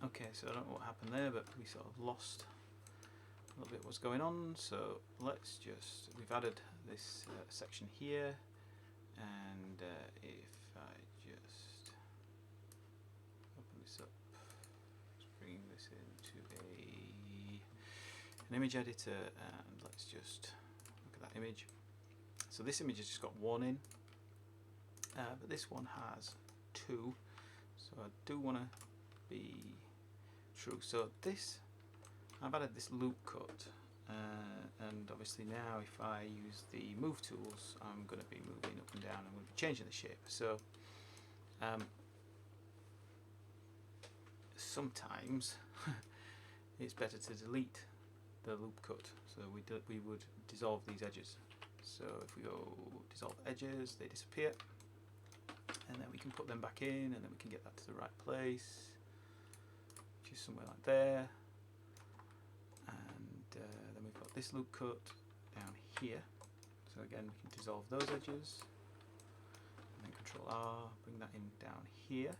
Okay, so I don't know what happened there, but we sort of lost a little bit what's going on. So let's just, we've added this section here, and if I just open this up, let's bring this into an image editor, and let's just look at that image. So this image has just got one in, but this one has two, so I do want to be true. So this, I've added this loop cut, and obviously now if I use the move tools, I'm going to be moving up and down, I'm going to be changing the shape. So sometimes it's better to delete the loop cut, so we would dissolve these edges. So if we go dissolve edges, they disappear, and then we can put them back in, and then we can get that to the right place, which is somewhere like there. And then we've got this loop cut down here, so again we can dissolve those edges, and then Control R, bring that in down here,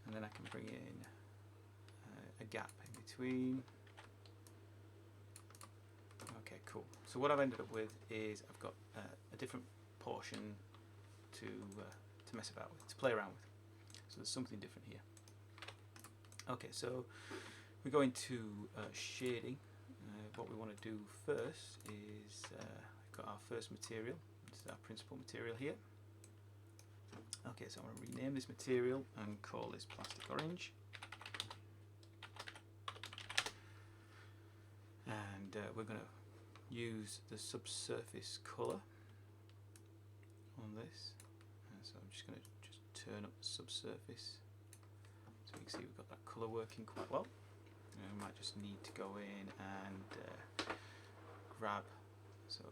and then I can bring in a gap in between. Okay, cool. So what I've ended up with is I've got a different portion to mess about with, to play around with. So there's something different here. Okay, so we go into shading. What we want to do first is we've got our first material. This is our principal material here. Okay, so I'm going to rename this material and call this plastic orange. And we're going to use the subsurface color on this, and so I'm just going to turn up the subsurface so you can see we've got that color working quite well. And we might just need to go in and grab, so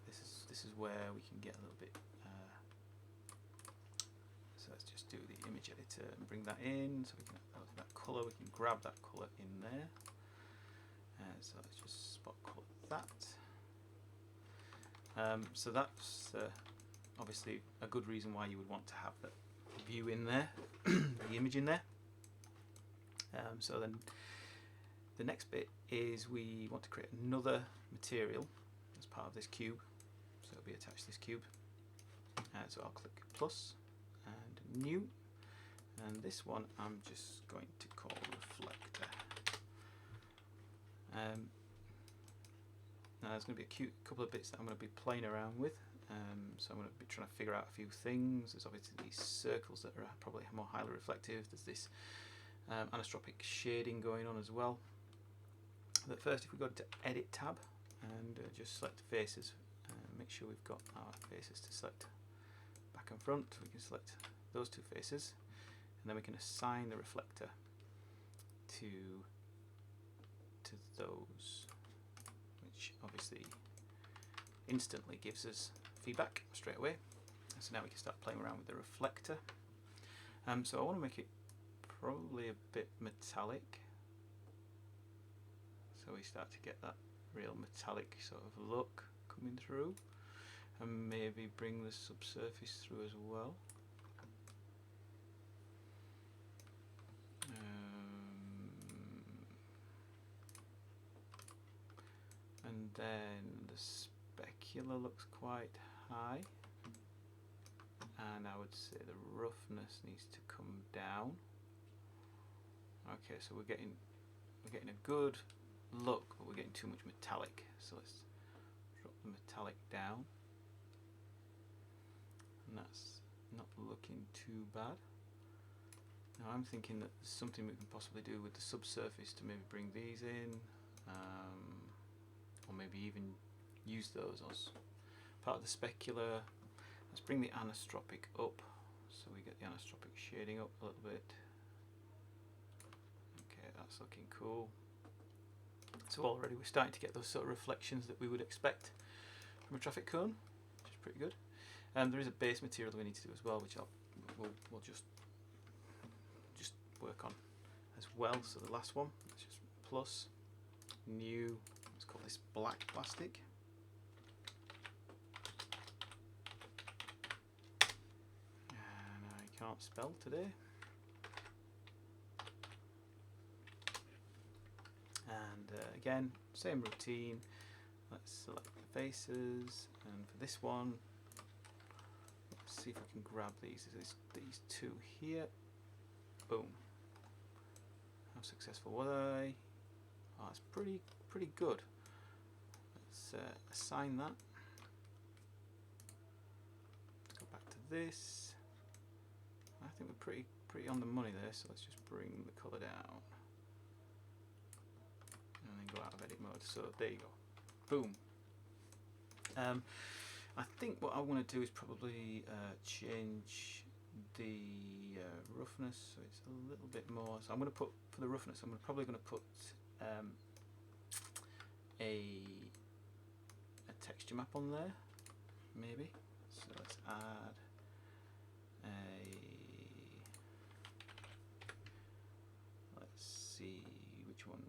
this is where we can get a little bit, so let's just do the image editor and bring that in, so we can have that color, we can grab that color in there. So let's just spot color that. So that's obviously a good reason why you would want to have that view in there, the image in there. So then the next bit is we want to create another material as part of this cube. So it'll be attached to this cube. So I'll click plus and new, and this one I'm just going to call Reflector. Now there's going to be a couple of bits that I'm going to be playing around with, so I'm going to be trying to figure out a few things. There's obviously these circles that are probably more highly reflective. There's this anisotropic shading going on as well. But first, if we go to Edit tab and just select Faces, make sure we've got our faces to select back and front. We can select those two faces, and then we can assign the reflector to those, which obviously instantly gives us feedback straight away. So now we can start playing around with the reflector. So I want to make it probably a bit metallic, so we start to get that real metallic sort of look coming through, and maybe bring the subsurface through as well. And then the specular looks quite high, and I would say the roughness needs to come down. Okay, so we're getting a good look, but we're getting too much metallic. So let's drop the metallic down, and that's not looking too bad. Now I'm thinking that there's something we can possibly do with the subsurface to maybe bring these in, or maybe even use those as part of the specular. Let's bring the anisotropic up, so we get the anisotropic shading up a little bit. Okay, that's looking cool. So already we're starting to get those sort of reflections that we would expect from a traffic cone, which is pretty good. And there is a base material that we need to do as well, which we'll just work on as well. So the last one, let's just plus, new, let's call this black plastic. And I can't spell today. again, same routine. Let's select the faces, and for this one, let's see if I can grab these two here. Boom. How successful were they? Oh, it's pretty good. Let's assign that. Let's go back to this. I think we're pretty on the money there, so let's just bring the colour down and then go out of edit mode. So there you go. Boom. I think what I want to do is probably change the roughness so it's a little bit more. So I'm going to put, for the roughness, I'm probably going to put a texture map on there, maybe. So let's add let's see which one.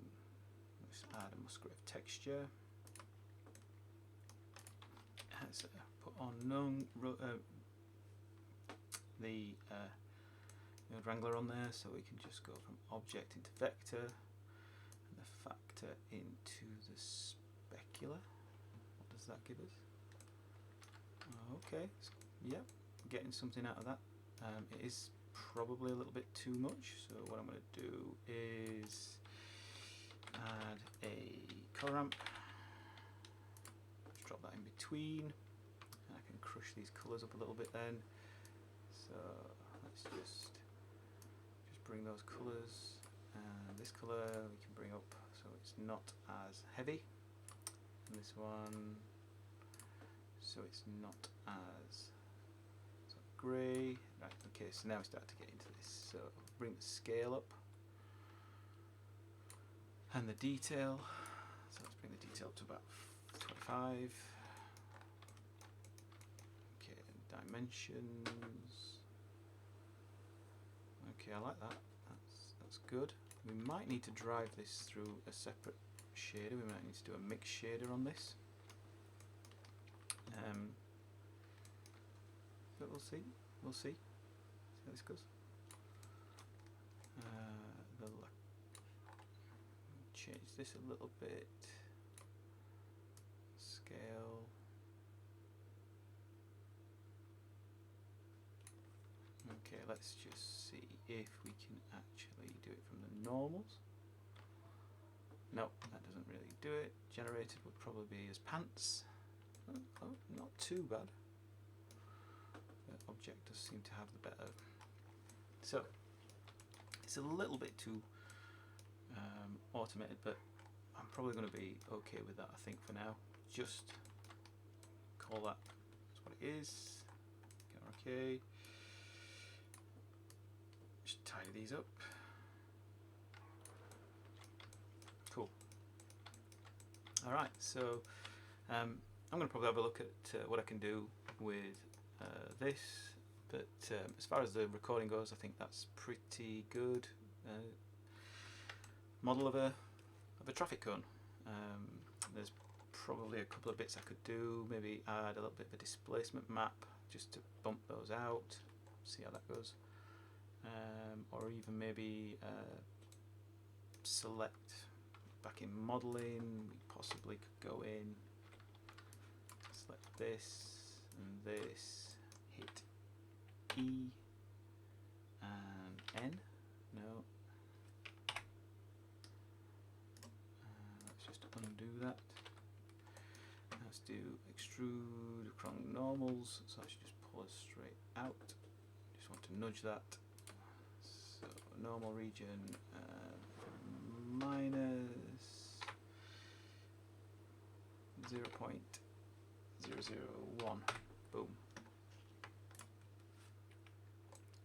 Let's add a musgrave texture. Let's put on the Wrangler on there, so we can just go from object into vector and the factor into the specular. What does that give us? Okay, so, yep, getting something out of that. It is probably a little bit too much, so what I'm going to do is add a color ramp. Just drop that in between, and I can crush these colors up a little bit then. So let's just bring those colors, and this color we can bring up so it's not as heavy, and this one so it's not as grey. Right, okay, so now we start to get into this. So bring the scale up and the detail. So let's bring the detail up to about 25. Okay, and dimensions. Okay, I like that. That's good. We might need to drive this through a separate shader. We might need to do a mix shader on this. But we'll see. We'll see. See how this goes. Change this a little bit. Scale. Okay, let's just see if we can actually do it from the normals. No, that doesn't really do it. Generated would probably be as pants. Oh, not too bad. The object does seem to have the better. So it's a little bit too automated, but I'm probably going to be okay with that, I think, for now. Just call that that's what it is. Okay. Just tidy these up. Cool. Alright, so I'm going to probably have a look at what I can do with this, but as far as the recording goes, I think that's pretty good. Model of a traffic cone. There's probably a couple of bits I could do, maybe add a little bit of a displacement map just to bump those out, see how that goes, or even maybe select back in modeling. We possibly could go in, select this and this, hit E and N. No. Let's just undo that. Let's do extrude from normals, so I should just pull us straight out. Just want to nudge that. So normal region minus 0.001. Boom.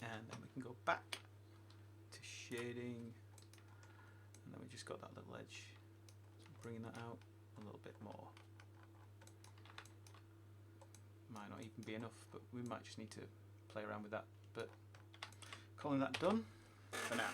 And then we can go back to shading, and then we just got that little edge. So bringing that out a little bit more. Might not even be enough, but we might just need to play around with that. But calling that done for now.